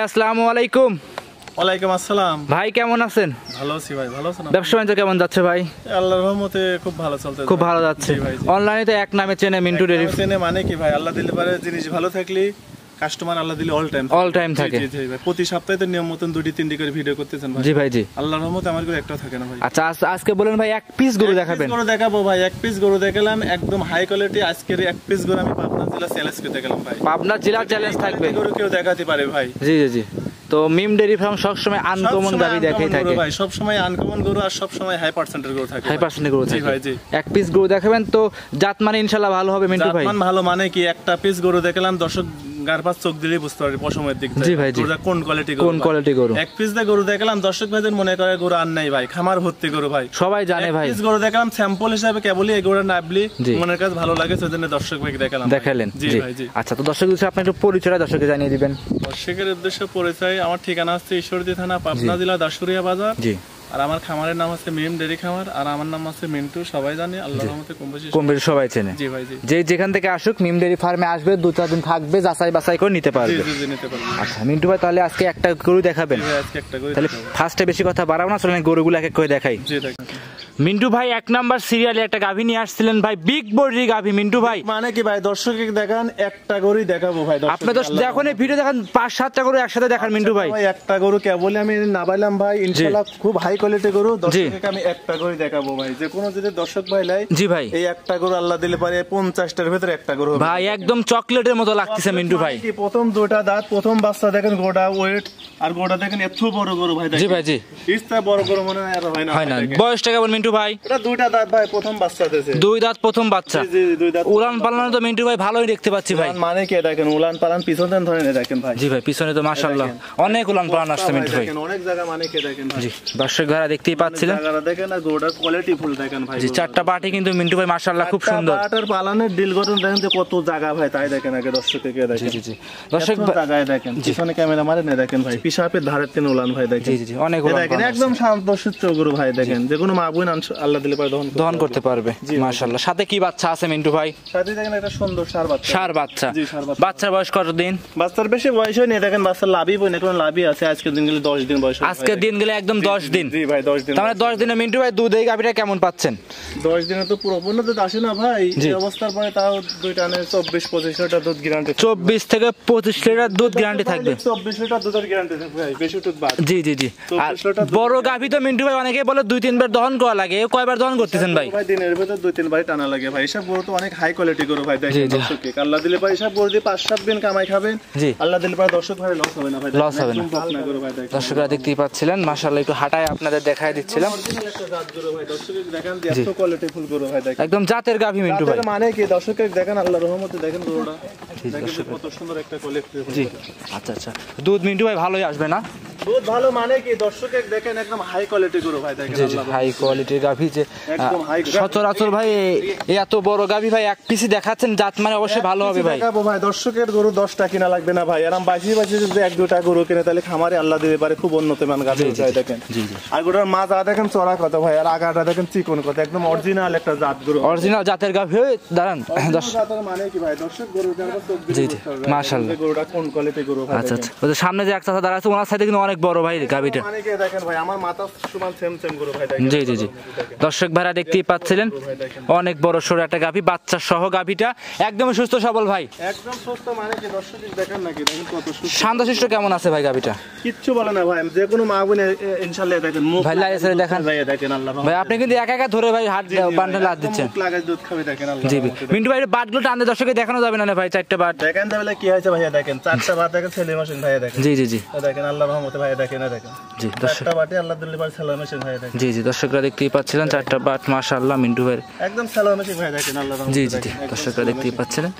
আসসালামু আলাইকুম। ওয়ালাইকুম আসসালাম। ভাই কেমন আছেন? ভালো আছি ভাই, ভালো আছেন? ব্যবসা বাণিজ্য কেমন যাচ্ছে ভাই? আল্লাহর রহমতে খুব ভালো চলতেছে। খুব ভালো যাচ্ছে। অনলাইনে তো এক নামে চেনে মিন্টু ডেইরি। চেনে মানে কি ভাই, আল্লাহ দিলে পারে জিনিস ভালো থাকলে কাস্টমার আল্লাহ দিলে অল টাইম থাকে। জি ভাই, প্রতি সপ্তাহে তো নিয়ম মতন 2-3টি করে ভিডিও করতেছেন ভাই। জি ভাই জি। আল্লাহর রহমতে আমার করে একটাও থাকে না ভাই। আচ্ছা আজকে বলেন ভাই এক পিস গরু দেখাবেন। গরু দেখাবো ভাই, এক পিস গরু দেখালাম একদম হাই কোয়ালিটি। আজকের এক পিস গরু আমি পাবনা জেলা চ্যালেঞ্জ করে দেখালাম ভাই। পাবনা জেলা চ্যালেঞ্জ থাকবে, গরু কেউ দেখাতে পারে ভাই। জি জি জি। তো মিম ডেইরি ফার্ম সবসময় আনকমন গাবি দেখাই থাকে ভাই, সবসময় আনকমন গরু আর সবসময় হাই পার্সেন্টের গরু থাকে। হাই পার্সেন্টের গরু থাকে। জি ভাই জি। এক পিস গরু দেখাবেন তো জাত মানে ইনশাআল্লাহ ভালো হবে মিন্টু ভাই। জাত মান ভালো মানে কি, একটা পিস গরু দেখালাম দর্শক গার পাশ চোখ দিলেই বুঝতে পারবে পশমের দিক থেকে। জি ভাই জি। গরুটা কোন কোয়ালিটি গরু, কোন কোয়ালিটি গরু। এক পিস দা গরু দেখালাম দর্শক ভাইদের মনে করে গরু আর নাই ভাই, খামার ভর্তি গরু ভাই, সবাই জানে ভাই। এক পিস গরু দেখালাম স্যাম্পল হিসেবে কেবলই এই গরুটা নাবলি মনের কাছে ভালো লাগে সেজন্য দর্শক ভাইকে দেখালেন। জি ভাই জি। আচ্ছা তো দর্শক উদ্দেশ্যে আপনি একটু পরিচয়টা দর্শককে জানিয়ে দিবেন। দর্শকের উদ্দেশ্যে পরিচয়, আমার ঠিকানা হচ্ছে ঈশ্বরদী থানা, পাবনা জেলা, দাসুরিয়া বাজার। জি। আর আমার খামারের নাম হচ্ছে মিম ডেইরি খামার, আর আমার নাম হচ্ছে মিন্টু। সবাই জানে, আল্লাহর রহমতে কম বেশি সবাই চেনে। জি ভাই জি। যে যেখান থেকে আসুক মিম ডেইরি ফার্মে আসবে, 2-4 দিন থাকবে, যাচাই বাছাই করে নিতে পারবে। জি জি নিতে পারবে। আচ্ছা মিন্টু ভাই তাহলে আজকে একটা গরু দেখাবেন। আজকে একটা গরু। তাহলে ফার্স্টে বেশি কথা বাড়াবো না, চলেন গরুগুলো এক এক করে দেখাই। জি দেখেন। মিন্টু ভাই 1 নাম্বার সিরিয়ালে একটা গাভী নিয়ে আসছিলেন ভাই, বিগ বডি গাভী। মিন্টু ভাই মানে কি ভাই, দর্শককে দেখান একটা গরুই দেখাবো ভাই। আপনি তো যখন এই ভিডিও দেখান 5-7টা গরু একসাথে দেখান মিন্টু ভাই। একটা গরু কেবলই আমি নাবাইলাম ভাই, ইনশাআল্লাহ খুব হাই কোয়ালিটি গরু। দর্শককে আমি একটা গরুই দেখাবো ভাই, যে কোনো যদি দর্শক ভাই লাই। জি ভাই, এই একটা গরু আল্লাহ দিলে পারে 50টার ভিতরে একটা গরু ভাই, একদম চকলেটের মতো লাগতেছে মিন্টু ভাই। কি প্রথম দুটো দাঁত, প্রথম বাচ্চা দেখেন, গোটা ওয়েট আর গোটা দেখেন এত বড় গরু ভাই। জি ভাই জি। ইস্তা বড় গরু মনে হয় না। বয়সটা কেমন মিন্টু ভাই? এটা দুইটা দাঁত ভাই, প্রথম বাচ্চা দিয়েছে। 2 দাঁত প্রথম বাচ্চা। জি জি, 2 দাঁত। উলান পালান তো মিন্টু ভাই ভালোই দেখতে পাচ্ছি ভাই। মানে কি দেখেন, উলান পালান পিছন দেন ধরে দেখেন ভাই। জি ভাই, পিছনে তো মাশাআল্লাহ অনেক উলান পালান আসছে মিন্টু ভাই। অনেক জায়গা মানে কি দেখেন ভাই। জি, দর্শক যারা দেখতেই পাচ্ছিলেন, জায়গাটা দেখেন আর গোটার কোয়ালিটি ফুল দেখেন ভাই। জি, 4টা পাটি কিন্তু মিন্টু ভাই মাশাআল্লাহ খুব সুন্দর। পাটার পালানের ডিল গঠন দেখেন যে কত জায়গা ভাই, তাই দেখেন আগে দর্শককে দেখেন। জি জি। দর্শক জায়গায় দেখেন, পিছনে ক্যামেরা মারে না দেখেন ভাই, পিছাপের ধারের তিন উলান ভাই দেখেন। জি জি, অনেক উলান দেখেন, একদম শান্ত সুস্থ গরু ভাই দেখেন, যে কোনো মা বোন আল্লাহ দিলে পারে দহন করতে পারবে মাশাআল্লাহ। সাথে কি বাচ্চা আছে মিন্টু ভাই? সাথে দেখেন একটা সুন্দর ষাঁড় বাচ্চা। ষাঁড় বাচ্চা। জি, ষাঁড় বাচ্চা। বাচ্চার বয়স কত দিন? বাচ্চার বেশি বয়স হয় না, দেখেন বাচ্চার লাভই বই না, কোন লাভই আছে। আজকে দিন গেলে 10 দিন বয়স। আজকে দিন গেলে একদম 10 দিন। জি ভাই 10 দিন। তাহলে 10 দিনে মিন্টু ভাই দুধ এই গাভীটা কেমন পাচ্ছেন? 10 দিনে তো পুরো পূর্ণ দুধ আসে না ভাই, এই অবস্থার পরে তাও দুই টানে 24-25 লিটার দুধ গ্যারান্টি। 24 থেকে 25 লিটার দুধ গ্যারান্টি থাকবে। 24 লিটার দুধের গ্যারান্টি থাকবে ভাই, বেশি দুধ বাদ। জি জি জি। আর বড় গাভী তো মিন্টু ভাই অনেকেই বলে 2-3 বার দহন করা লাগে, কয়বার দহন করতেছেন ভাই? ভাই দিনের ভিতর 2-3 বার টানা লাগে ভাই। এসব গরু তো অনেক হাই কোয়ালিটি গরু ভাই দেখেন দর্শককে। আল্লাহ দিলে ভাই এসব গরু দিয়ে 5-7 দিন কামাই খাবেন। জি, আল্লাহ দিলে ভাই দর্শক ভাই লস হবে না ভাই, লস হবে না। দর্শকরা দেখতেই পাচ্ছিলেন মাশাআল্লাহ, একটু হাঁটায় আপনাদের দেখায় দিচ্ছিলাম। একদম জাতের গাভী মিন্টু ভাই। মানে কি দর্শককে দেখেন, আল্লাহর রহমতে দেখেন গরুটা দেখেন কত সুন্দর একটা কোয়ালিটি। জি আচ্ছা আচ্ছা, দুধ মিন্টু ভাই ভালোই আসবে না? দুধ ভালো মানে কি দর্শককে দেখেন একদম হাই কোয়ালিটি গরু ভাই দেখেন। জি হাই কোয়ালিটির গাভী, যে একদম হাই। সচরাচর ভাই এত বড় গাভী ভাই এক পিসি দেখাচ্ছেন, জাত মানে অবশ্যই ভালো হবে ভাই। দেখাবো ভাই, দর্শকের গরু 10টা কিনা লাগবে না ভাই, আরাম বাজি যদি 1-2টা গরু কিনে তাহলে খামারে আল্লাহ দিতে পারে খুব উন্নত মান গাভী চাই দেখেন। জি জি। আর গরুর মাজা দেখেন চড়া কত ভাই, আর আগাটা দেখেন চিকন কত, একদম অরিজিনাল একটা জাত গরু, অরিজিনাল জাতের গাভী। দাঁড়ান দর্শক মানে কি ভাই, দর্শক গরু দেখো চোখ দিয়ে। জি জি মাশাআল্লাহ, গরুটা কোন কোয়ালিটি গরু ভাই। আচ্ছা আচ্ছা, ওই সামনে যে একটা দাঁড়া আছে ওনার সাথে কিন্তু অনেক বড় ভাই গাভীটা। মানে কি দেখেন ভাই, আমার মাথা সমান সেম গরু ভাই দেখেন। জি জি জি। দর্শক ভাইরা দেখতেই পাচ্ছিলেন অনেক বড় সরো একটা গাভী, বাচ্চা সহ গাভীটা একদম সুস্থ সবল ভাই, একদম সুস্থ। মানে কি দর্শক দেখেন নাকি দেখেন কত সুস্থ শান্তশিষ্ট কেমন আছে ভাই গাভীটা? কিচ্ছু বলে না ভাই, যে কোনো মা বোন ইনশাআল্লাহ দেখেন মুখ ভাই লাগাইছে দেখেন ভাই দেখেন। আল্লাহ ভাই আপনি কিন্তু একা একা ধরে ভাই হাত বান্ডেল হাত দিচ্ছেন, মুখ লাগাই দুধ খাবে দেখেন। আল্লাহ জি মিন্টু ভাই বাটগুলো টানতে দর্শককে দেখানো যাবে না ভাই? 4টা বাট দেখেন তাহলে কি হয়েছে ভাইয়া দেখেন, 4টা বাট দেখেন ছেলে মেশিন ভাইয়া দেখেন। জি জি জি দেখেন, আল্লাহর রহমতে ভাইয়া দেখেন দেখেন। জি 4টা বাটে আল্লাহ দিলে ভাই ছেলে মেশিন ভাইয়া দেখেন। জি জি, দর্শকরা দেখতেই পাচ্ছিলেন 4টা বাট মাশাআল্লাহ মিন্টু ভাই একদম ছেলে মেশিন ভাইয়া দেখেন। আল্লাহর রহমতে জি জি জি, দর্শকরা দেখতেই পাচ্ছিলেন।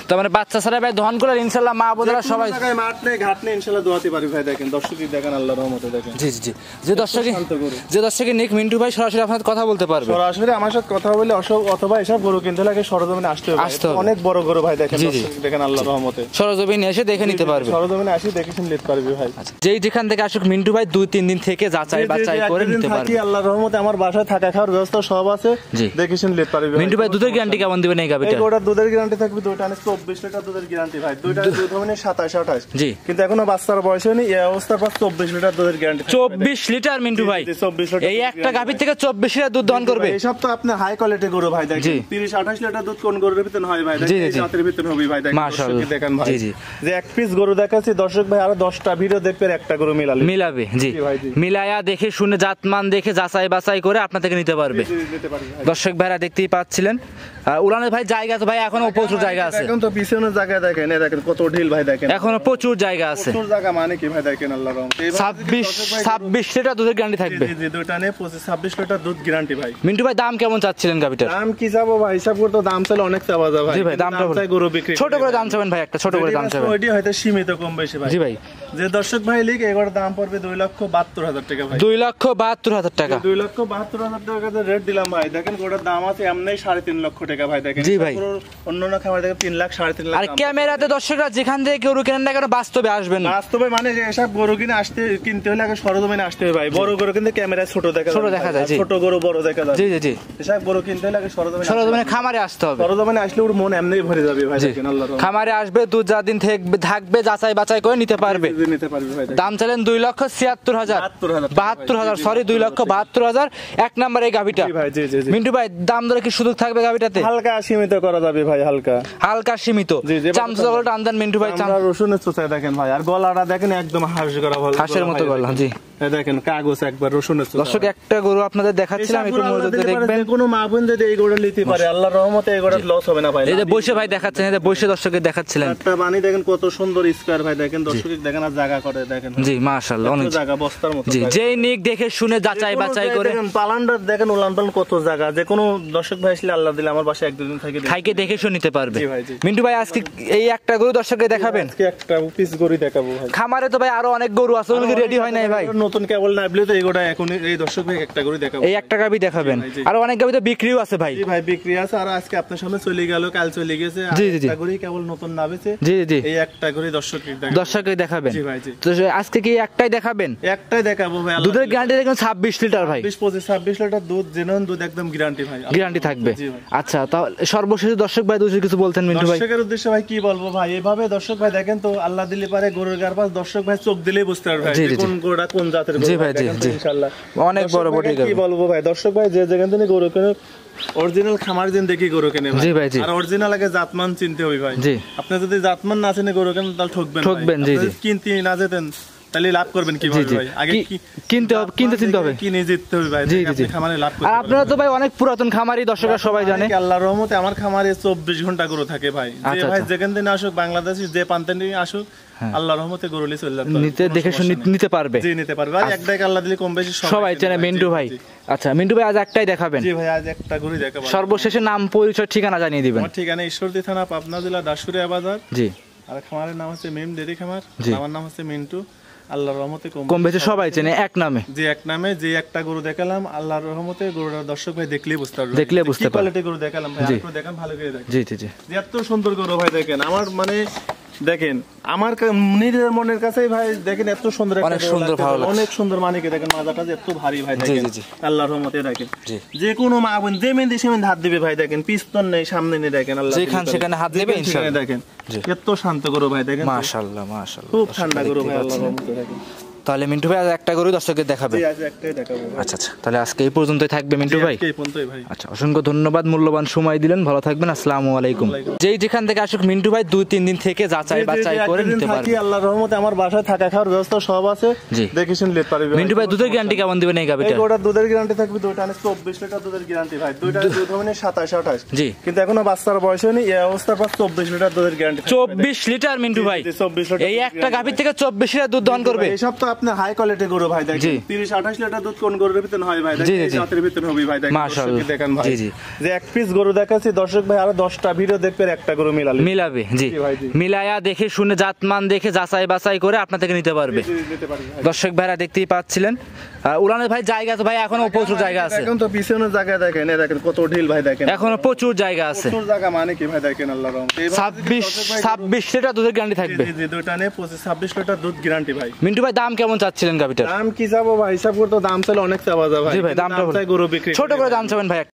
তার মানে বাচ্চা ছাড়া ভাই দহন করে ইনশাআল্লাহ মা বোনেরা সবাই জায়গায় মাঠ নেই ঘাট নেই ইনশাআল্লাহ দোয়াতে পারি ভাই দেখেন। দর্শকই দেখেন আল্লাহর রহমতে দেখেন। জি জি জি, যে দর্শকই নেক মিন্টু ভাই সরাসরি আপনার সাথে কথা বলতে পারবে, সরাসরি আমার সাথে কথা বলে অথবা এসব গরু কিনতে লাগে সরজমিনে আসতে হবে। অনেক বড় গরু ভাই দেখেন, দর্শক দেখেন আল্লাহর রহমতে সরজমিনে এসে দেখে নিতে পারবে, সরজমিনে আসি দেখে শুনে নিতে পারবে ভাই। যেই যেখান থেকে আসুক মিন্টু ভাই 2-3 দিন থেকে যাচাই বাছাই করে নিতে পারবে। আল্লাহর রহমতে আমার বাসায় থাকা খাওয়ার ব্যবস্থা সব আছে, দেখে শুনে নিতে পারবে। মিন্টু ভাই দুধের গ্যারান্টি কেমন দিবেন এই গাবিটা? এই গোটা দুধের গ্যারান্টি থাকবে 2 টানে 24 লিটার দুধের গ্যারান্টি ভাই। দুইটা দুধ হবে 27 28। জি। কিন্তু এখনো বাচ্চার বয়স হয়নি, এই অবস্থার পর 24 লিটার দুধের গ্যারান্টি। 24 লিটার মিন্টু ভাই, 24 লিটার এই একটা গাভীর থেকে 24 লিটার দুধ দহন করবে। এসব তো আপনার হাই কোয়ালিটি গরু ভাই, দেখেন 30 28 লিটার দুধ কোন গরুর ভিতর হয় ভাই, দেখেন এই জাতের ভিতর হবে ভাই, দেখেন মাশাআল্লাহ। দেখেন ভাই, জি জি, যে এক পিস গরু দেখাচ্ছি দর্শক ভাই, আরো 10টা ভিডিও দেখবে একটা গরু মিলাবে। জি, মিলায়া দেখে শুনে জাতমান দেখে যাচাই বাছাই করে আপনার থেকে নিতে পারবে। দর্শক ভাইরা দেখতেই পাচ্ছিলেন উলানের ভাই জায়গা তো ভাই এখনো প্রচুর জায়গা আছে। এখন তো পিছনের জায়গা দেখেন, এই দেখেন কত ঢিল ভাই, দেখেন এখনো প্রচুর জায়গা আছে। প্রচুর জায়গা মানে কি ভাই, দেখেন আল্লাহর রহমতে 26 লিটার দুধের গ্যারান্টি থাকবে। জি, দুইটা নিয়ে 26 লিটার দুধ গ্যারান্টি ভাই। মিন্টু ভাই দাম কেমন চাচ্ছিলেন গাভিটার? দাম কি যাবো ভাই, হিসাব করতে দাম চাইলে অনেক চাওয়া যায় ভাই। জি ভাই, দামটা চাই গরু বিক্রি ছোট করে দাম চাবেন ভাই, একটা ছোট করে দাম চাবেন। ওইটি হয়তো সীমিত কম বেশি ভাই। জি ভাই, যে দর্শক ভাই লিখ এগুলোর দাম পড়বে 2,72,000 টাকা ভাই। 2,72,000 টাকা। 2,72,000 টাকা রেট দিলাম ভাই। দেখেন গোটার দাম আছে এমনি 3.5 লক্ষ টাকা ভাই, দেখেন। জি ভাই, অন্যান্য খামার দেখেন 3 লাখ 3.5 লাখ। আর ক্যামেরাতে দর্শকরা যেখান থেকে গরু কেনেন না কেন বাস্তবে আসবেন না। বাস্তবে মানে যে এসব গরু কিনতে হলে আগে সরজমিনে আসতে হবে ভাই। বড় গরু কিন্তু ক্যামেরায় ছোট দেখা যায়, ছোট গরু বড় দেখা যায়। জি জি জি, এসব গরু কিনতে হলে আগে সরজমিনে খামারে আসতে হবে। সরজমিনে আসলে ওর মন এমনিই ভরে যাবে ভাই, দেখেন আল্লাহর রহমতে। খামারে আসবে, দুধ যা দিন থাকবে যাচাই বাছাই করে নিতে পারবে। ভাই। দাম চাইলেন 2,76,000, 72,000, সরি 2,72,000। এক নম্বর এই গাভিটা। মিন্টু ভাই দাম ধরে কি সুযোগ থাকবে গাভিটাতে? হালকা সীমিত করা যাবে ভাই, হালকা সীমিত। চামচা গলাটা টান মিন্টু ভাই, রসুনের চোষায় দেখেন ভাই, আর গলাটা দেখেন একদম হাঁস করা ভালো, হাঁসের মতো গলা। জি, দেখেন কাগজ একবার রসুনের চোষা। দর্শক একটা গরু আপনাদের দেখাচ্ছিলাম, একটু মনোযোগ দিয়ে দেখবেন। কোনো মা বোন যদি এই গরু নিতে পারে আল্লাহর রহমতে এই গরুর লস হবে না ভাই। এই যে বসে ভাই দেখাচ্ছেন, এই যে বসে দর্শককে দেখাচ্ছিলেন। একটা বানি দেখেন কত সুন্দর স্কয়ার ভাই, দেখেন দর্শক দেখেন আর জায়গা করে দেখেন। জি মাশাআল্লাহ, অনেক জায়গা বস্তার মতো। জি, যেই নিক দেখে শুনে যাচাই বাছাই করে দেখেন পালান্ডার দেখেন উলান পালান কত জায়গা, যে কোনো দর্শক ভাই আসলে আল্লাহ দিলে আমার বাসায় এক দুদিন থেকে খাইকে দেখে শুনে নিতে পারবে। জি ভাই, জি। মিন্টু ভাই আজকে এই একটা গরু দর্শককে দেখাবেন? আজকে একটা পিস গরু দেখাবো ভাই। খামারে তো ভাই আরো অনেক গরু আছে, ওগুলো রেডি হয় নাই ভাই। নতুন কেবল না বলে তো এই গোটা এখন এই দর্শক ভাই একটা গরু দেখাবো। এই একটা গাভি দেখাবেন, আর অনেক গাভি তো বিক্রিও আছে ভাই। জি ভাই, বিক্রি আছে, আর আজকে আপনার সামনে চলে গেল, কাল চলে গেছে। জি জি, একটা গরু কেবল নতুন নামেছে। জি জি, এই একটা গরু দর্শককে দেখাবেন। জি ভাই, জি। তো আজকে কি একটাই দেখাবেন? একটাই দেখাবো ভাই। দুধের গ্যারান্টি দেখুন 26 লিটার ভাই, 26 লিটার দুধ, জেনুইন দুধ, একদম গ্যারান্টি ভাই, গ্যারান্টি থাকবে। আচ্ছা, তাহলে সর্বশেষ দর্শক ভাই দুটো কিছু বলতেন মিন্টু ভাই? দর্শকের উদ্দেশ্যে ভাই কি বলবো ভাই, এভাবে দর্শক ভাই দেখেন তো আল্লাহ দিলে পারে গরুর গারপাস দর্শক ভাই চোখ দিলেই বুঝতে পারবে ভাই কোন গরুটা কোন জাতের গরু। জি ভাই, জি জি, ইনশাআল্লাহ অনেক বড় বড় কি বলবো ভাই, দর্শক ভাই যে যেখান থেকে গরু কেনে অরিজিনাল খামার দিন দেখি গরু কেনে ভাই। জি ভাই, জি। আর অরিজিনাল আগে জাতমান চিনতে হবে ভাই। জি, আপনি যদি জাতমান না চিনে গরু কেনেন তাহলে ঠকবেন। জি জি, কিনতে না যেতেন তাহলে লাভ করবেন কিভাবে ভাই? আগে কিনতে চিনতে হবে, কিনে জিততে হবে ভাই, আপনি খামারে লাভ করতে। আর আপনারা তো ভাই অনেক পুরাতন খামারি, দর্শকরা সবাই জানে। আল্লাহর রহমতে আমার খামারে 24 ঘন্টা গরু থাকে ভাই। যে ভাই যেখান থেকে আসুক, বাংলাদেশি যে প্রান্ত থেকে আসুক, আল্লাহর রহমতে গরু লিয়ে চলে যাবে, নিতে দেখে শুনে নিতে পারবে। জি, নিতে পারবে। আর এক আল্লাহ দিলে কম বেশি সবাই চেনে মিন্টু ভাই। আচ্ছা মিন্টু ভাই আজ একটাই দেখাবেন? জি ভাই, আজ একটা গরু দেখাবো। সর্বশেষে নাম পরিচয় ঠিকানা জানিয়ে দিবেন। আমার ঠিকানা ঈশ্বরদী থানা, পাবনা জেলা, দাসুরিয়া বাজার। জি। আর খামারের নাম হচ্ছে মেম ডেরি খামার, আমার নাম হচ্ছে মিন্টু। আল্লাহর রহমতে কম বেশি সবাই চেনে এক নামে। যে এক নামে যে একটা গরু দেখালাম, আল্লাহর রহমতে গরুটা দর্শক ভাই দেখলেই বুঝতে পারবে, দেখলেই বুঝতে পারবে কোয়ালিটি গরু দেখালাম ভাই। আপনি দেখেন ভালো করে দেখেন। জি জি জি, এত সুন্দর গরু ভাই, দেখেন আমার মানে দেখেন আমার নিজের মনের কাছেই ভাই, দেখেন এত সুন্দর, অনেক সুন্দর, ভালো লাগছে, অনেক সুন্দর। মানিকে দেখেন মাজাটা এত ভারী ভাই, দেখেন আল্লাহর রহমতে দেখেন যে কোনো মা বোন যে মেন দেশে হাত দিবে ভাই, দেখেন পিস্তন নেই, সামনে নেই, দেখেন আল্লাহ যেখানে সেখানে হাত দিবে ইনশাআল্লাহ। দেখেন এত শান্ত গরু ভাই, দেখেন মাশাআল্লাহ মাশাআল্লাহ, খুব ঠান্ডা গরু ভাই, আল্লাহর রহমতে দেখেন। তাহলে মিন্টু ভাই আজ একটা গরু দর্শকদের দেখাবে? আজ একটাই দেখাবো। আচ্ছা আচ্ছা, তাহলে আজকে এই পর্যন্তই থাকবে মিন্টু ভাই। এই পর্যন্তই ভাই। আচ্ছা, অসংখ্য ধন্যবাদ, মূল্যবান সময় দিলেন, ভালো থাকবেন, আসসালামু আলাইকুম। যেই যেখান থেকে আসুক মিন্টু ভাই 2-3 দিন থেকে যাচাই বাছাই করে নিতে পারবে। আল্লাহর রহমতে আমার বাসায় থাকা খাওয়ার ব্যবস্থা সব আছে, দেখে শুনে নিতে পারবে। মিন্টু ভাই দুধের গ্যারান্টি কেমন দিবেন এই গাবিটা? এই গোটা দুধের গ্যারান্টি থাকবে, দুইটা 24 লিটার দুধের গ্যারান্টি ভাই। দুইটা দুধ হবে 27 28। জি, কিন্তু এখনো বাচ্চার বয়স হয়নি, এই অবস্থার পর 24 লিটার দুধের গ্যারান্টি। 24 লিটার মিন্টু ভাই, 24 লিটার এই একটা গাবির থেকে 24 লিটার দুধ দহন করবে। এসব তো আপনার হাই কোয়ালিটি গরু ভাই, দেখেন 30 28 লিটার দুধ কোন গরুর ভিতর হয় ভাই, দেখেন এই জাতের ভিতর হবে ভাই, দেখেন মাশাআল্লাহ। দেখেন ভাই, জি জি, যে এক পিস গরু দেখাচ্ছি দর্শক ভাই, আরো 10টা ভিডিও দেখবে একটা গরু মিলাবে। জি, মিলায়া দেখে শুনে জাতমান দেখে যাচাই বাছাই করে আপনার থেকে নিতে পারবে। দর্শক ভাইরা দেখতেই পাচ্ছিলেন উলানের ভাই জায়গা তো ভাই এখনো প্রচুর জায়গা আছে। এখন তো পিছনের জায়গা দেখেন, এই দেখেন কত ঢিল ভাই, দেখেন এখনো প্রচুর জায়গা আছে। প্রচুর জায়গা মানে কি ভাই, দেখেন আল্লাহর রহমতে 26 লিটার দুধের গ্যারান্টি থাকবে। জি, দুইটা নিয়ে 26 লিটার দুধ গ্যারান্টি ভাই। মিন্টু ভাই দাম কেমন চাচ্ছিলেন গাবিটার? দাম কি যাবো ভাই, হিসাব করতে দাম চাইলে অনেক চাওয়া যায় ভাই। জি ভাই, দামটা চাই গরু বিক্রি ছোট করে দাম চাবেন ভাই।